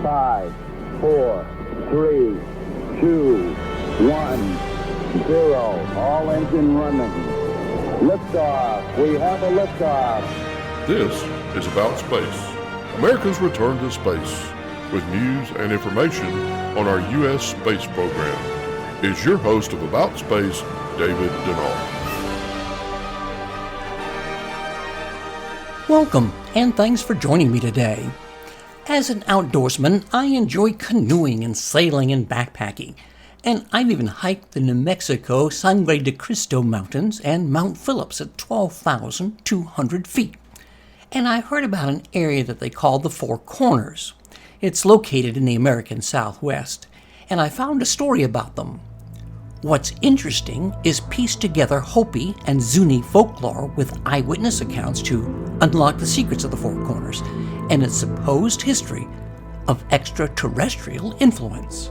5, 4, 3, 2, 1, 0. All engine running. Liftoff. We have a liftoff. This is About Space, America's return to space, with news and information on our U.S. space program. Is your host of About Space, David Denault. Welcome, and thanks for joining me today. As an outdoorsman, I enjoy canoeing and sailing and backpacking, and I've even hiked the New Mexico Sangre de Cristo Mountains and Mount Phillips at 12,200 feet. And I heard about an area that they call the Four Corners. It's located in the American Southwest, and I found a story about them. What's interesting is piece together Hopi and Zuni folklore with eyewitness accounts to unlock the secrets of the Four Corners and its supposed history of extraterrestrial influence.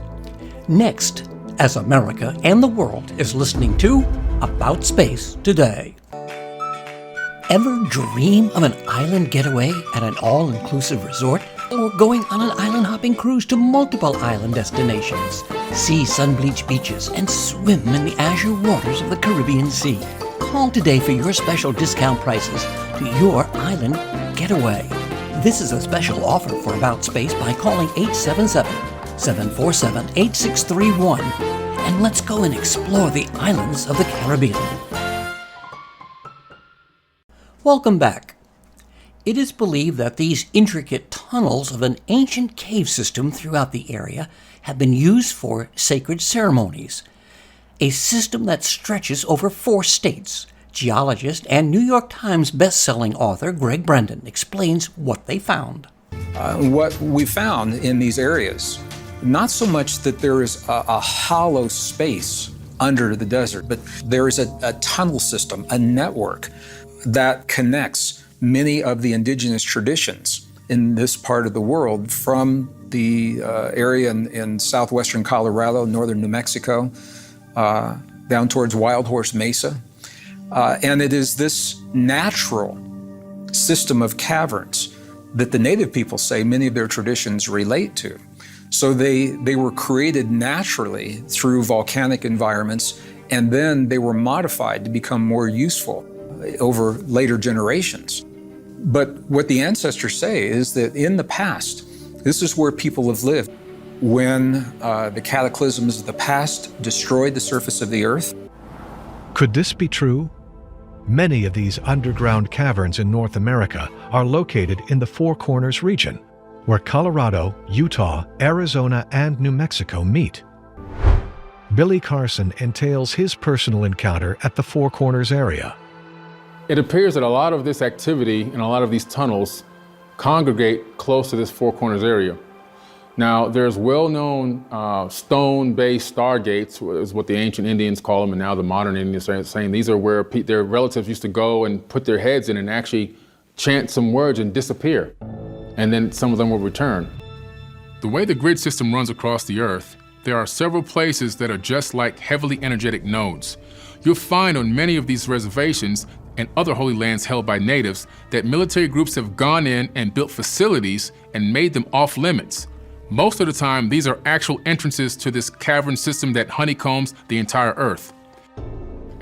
Next, as America and the world is listening to About Space Today. Ever dream of an island getaway at an all-inclusive resort? Or going on an island-hopping cruise to multiple island destinations? See sun-bleached beaches and swim in the azure waters of the Caribbean Sea. Call today for your special discount prices to your island getaway. This is a special offer for About Space by calling 877-747-8631. And let's go and explore the islands of the Caribbean. Welcome back. It is believed that these intricate tunnels of an ancient cave system throughout the area have been used for sacred ceremonies, a system that stretches over 4 states. Geologist and New York Times best-selling author Greg Brendan explains what they found. What we found in these areas, not so much that there is a hollow space under the desert, but there is a tunnel system, a network that connects many of the indigenous traditions in this part of the world from the area in southwestern Colorado, northern New Mexico, down towards Wild Horse Mesa. And it is this natural system of caverns that the native people say many of their traditions relate to. So they were created naturally through volcanic environments, and then they were modified to become more useful over later generations. But what the ancestors say is that in the past, this is where people have lived. When the cataclysms of the past destroyed the surface of the earth. Could this be true? Many of these underground caverns in North America are located in the Four Corners region, where Colorado, Utah, Arizona, and New Mexico meet. Billy Carson entails his personal encounter at the Four Corners area. It appears that a lot of this activity and a lot of these tunnels congregate close to this Four Corners area. Now, there's well-known stone-based stargates, is what the ancient Indians call them, and now the modern Indians are saying these are where their relatives used to go and put their heads in and actually chant some words and disappear. And then some of them will return. The way the grid system runs across the Earth, there are several places that are just like heavily energetic nodes. You'll find on many of these reservations and other holy lands held by natives that military groups have gone in and built facilities and made them off limits. Most of the time, these are actual entrances to this cavern system that honeycombs the entire Earth.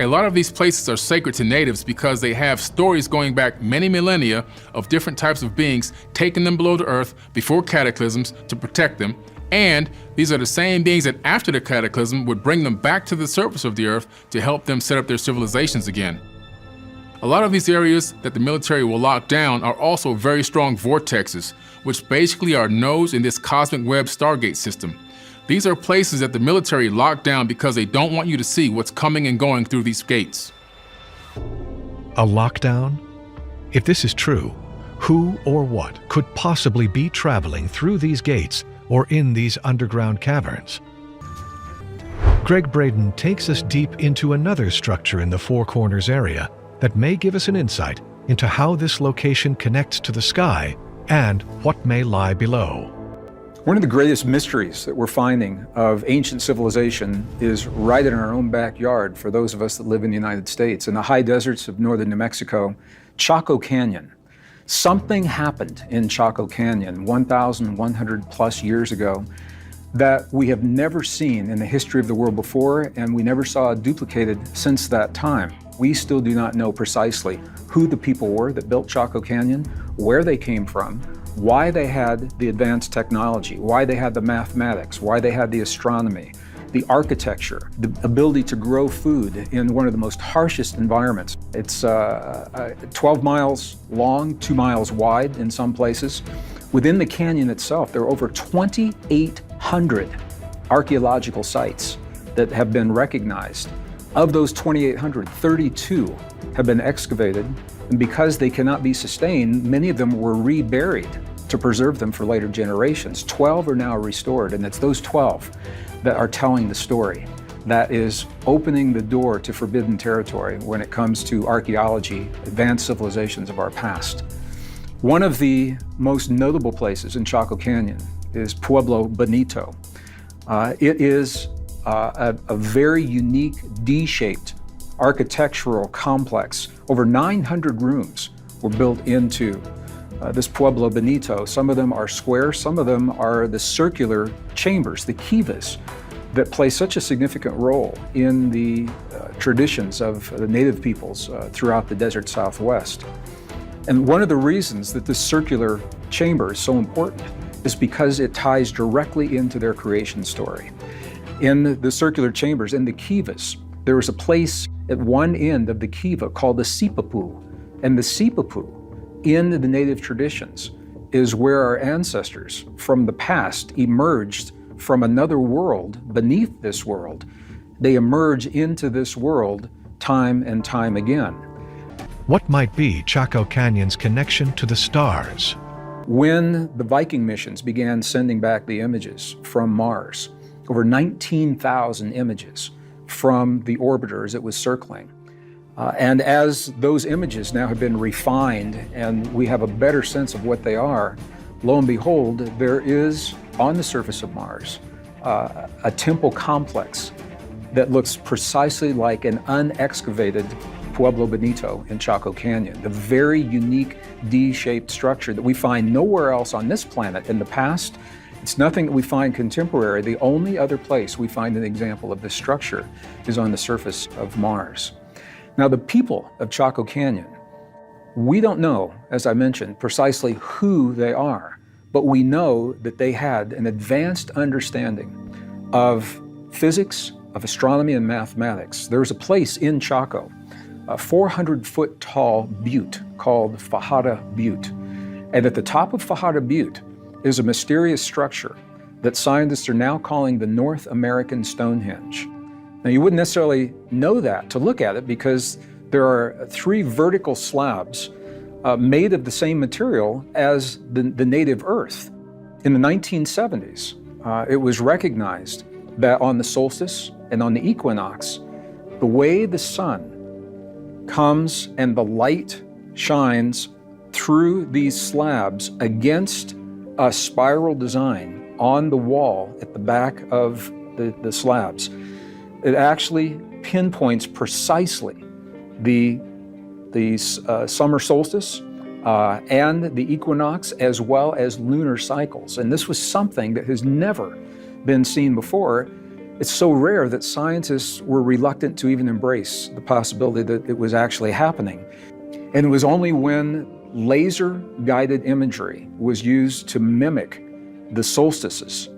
A lot of these places are sacred to natives because they have stories going back many millennia of different types of beings taking them below the earth before cataclysms to protect them, and these are the same beings that after the cataclysm would bring them back to the surface of the earth to help them set up their civilizations again. A lot of these areas that the military will lock down are also very strong vortexes, which basically are nodes in this cosmic web Stargate system. These are places that the military lock down because they don't want you to see what's coming and going through these gates. A lockdown? If this is true, who or what could possibly be traveling through these gates or in these underground caverns? Greg Braden takes us deep into another structure in the Four Corners area that may give us an insight into how this location connects to the sky and what may lie below. One of the greatest mysteries that we're finding of ancient civilization is right in our own backyard for those of us that live in the United States. In the high deserts of northern New Mexico, Chaco Canyon Something happened in Chaco Canyon 1,100 plus years ago that we have never seen in the history of the world before, and we never saw duplicated since that time. We still do not know precisely who the people were that built Chaco Canyon, where they came from, why they had the advanced technology, why they had the mathematics, why they had the astronomy, the architecture, the ability to grow food in one of the most harshest environments. It's 12 miles long, 2 miles wide in some places. Within the canyon itself, there are over 2,800 archaeological sites that have been recognized. Of those 2,800, 32 have been excavated, and because they cannot be sustained, many of them were reburied to preserve them for later generations. 12 are now restored, and it's those 12 that are telling the story. That is opening the door to forbidden territory when it comes to archaeology, advanced civilizations of our past. One of the most notable places in Chaco Canyon is Pueblo Bonito. It is a very unique D-shaped architectural complex. Over 900 rooms were built into this Pueblo Bonito. Some of them are square, some of them are the circular chambers, the kivas, that play such a significant role in the traditions of the native peoples throughout the desert Southwest. And one of the reasons that this circular chamber is so important is because it ties directly into their creation story. In the circular chambers, in the kivas, there was a place at one end of the kiva called the sipapu. And the sipapu, in the native traditions, is where our ancestors from the past emerged from another world beneath this world. They emerge into this world time and time again. What might be Chaco Canyon's connection to the stars? When the Viking missions began sending back the images from Mars, over 19,000 images from the orbiter as it was circling. And as those images now have been refined and we have a better sense of what they are, lo and behold, there is on the surface of Mars a temple complex that looks precisely like an unexcavated Pueblo Bonito in Chaco Canyon, the very unique D-shaped structure that we find nowhere else on this planet in the past. It's nothing that we find contemporary. The only other place we find an example of this structure is on the surface of Mars. Now, the people of Chaco Canyon, we don't know, as I mentioned, precisely who they are, but we know that they had an advanced understanding of physics, of astronomy and mathematics. There's a place in Chaco, a 400-foot tall butte called Fajada Butte. And at the top of Fajada Butte is a mysterious structure that scientists are now calling the North American Stonehenge. Now, you wouldn't necessarily know that to look at it because there are 3 vertical slabs made of the same material as the native Earth. In the 1970s, it was recognized that on the solstice and on the equinox, the way the sun comes and the light shines through these slabs against a spiral design on the wall at the back of the slabs, it actually pinpoints precisely the summer solstice and the equinox, as well as lunar cycles. And this was something that has never been seen before. It's so rare that scientists were reluctant to even embrace the possibility that it was actually happening. And it was only when laser-guided imagery was used to mimic the solstices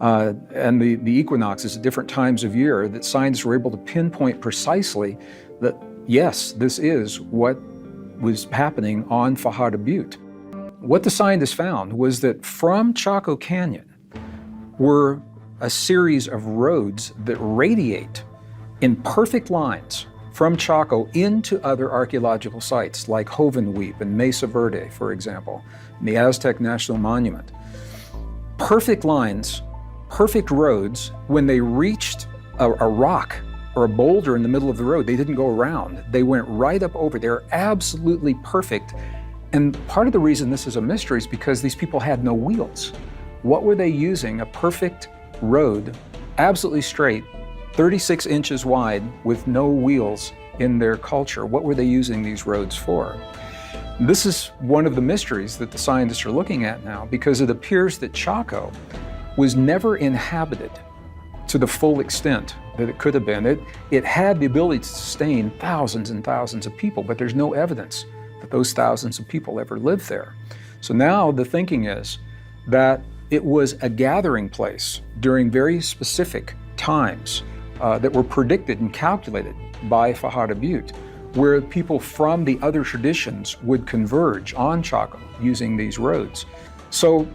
and the equinoxes at different times of year that scientists were able to pinpoint precisely that, yes, this is what was happening on Fajada Butte. What the scientists found was that from Chaco Canyon were a series of roads that radiate in perfect lines from Chaco into other archaeological sites like Hovenweep and Mesa Verde, for example, and the Aztec National Monument. Perfect lines, perfect roads. When they reached a rock or a boulder in the middle of the road, they didn't go around. They went right up over. They're absolutely perfect. And part of the reason this is a mystery is because these people had no wheels. What were they using? A perfect road, absolutely straight, 36 inches wide with no wheels in their culture. What were they using these roads for? This is one of the mysteries that the scientists are looking at now, because it appears that Chaco was never inhabited to the full extent that it could have been. It had the ability to sustain thousands and thousands of people, but there's no evidence that those thousands of people ever lived there. So now the thinking is that it was a gathering place during very specific times that were predicted and calculated by Fajardo Butte, where people from the other traditions would converge on Chaco using these roads. So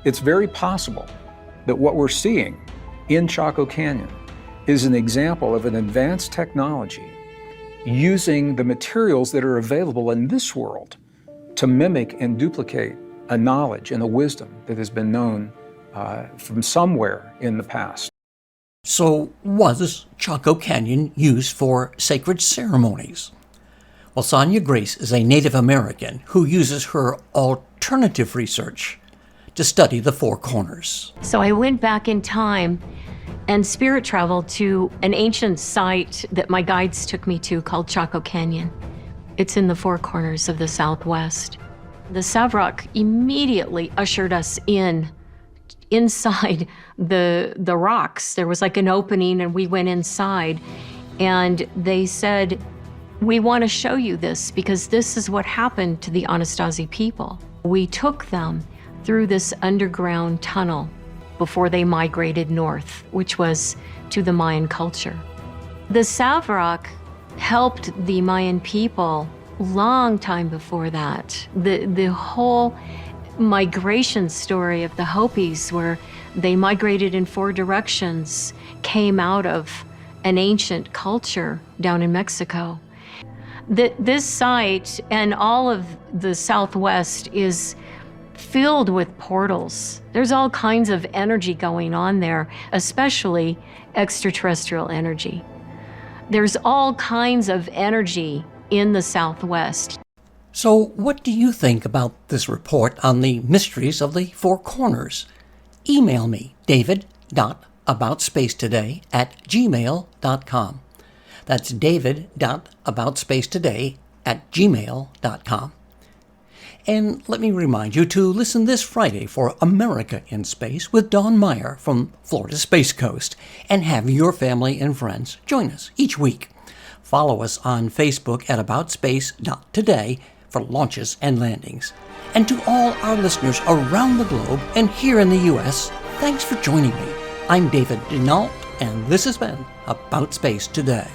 it's very possible that what we're seeing in Chaco Canyon is an example of an advanced technology using the materials that are available in this world to mimic and duplicate a knowledge and a wisdom that has been known from somewhere in the past. So was Chaco Canyon used for sacred ceremonies? Well, Sonia Grace is a Native American who uses her alternative research to study the Four Corners. So I went back in time and spirit traveled to an ancient site that my guides took me to called Chaco Canyon. It's in the Four Corners of the Southwest. The Savrock immediately ushered us inside the rocks. There was like an opening and we went inside and they said, "We want to show you this because this is what happened to the Anasazi people." We took them through this underground tunnel before they migrated north, which was to the Mayan culture. The Savrock helped the Mayan people long time before that. The whole migration story of the Hopis, where they migrated in 4 directions, came out of an ancient culture down in Mexico. This site and all of the Southwest is filled with portals. There's all kinds of energy going on there, especially extraterrestrial energy. There's all kinds of energy in the Southwest. So what do you think about this report on the mysteries of the Four Corners? Email me, david.aboutspacetoday@gmail.com. That's david.aboutspacetoday@gmail.com. And let me remind you to listen this Friday for America in Space with Dawn Meyer from Florida Space Coast, and have your family and friends join us each week. Follow us on Facebook at aboutspace.today for launches and landings. And to all our listeners around the globe and here in the U.S., thanks for joining me. I'm David Denault, and this has been About Space Today.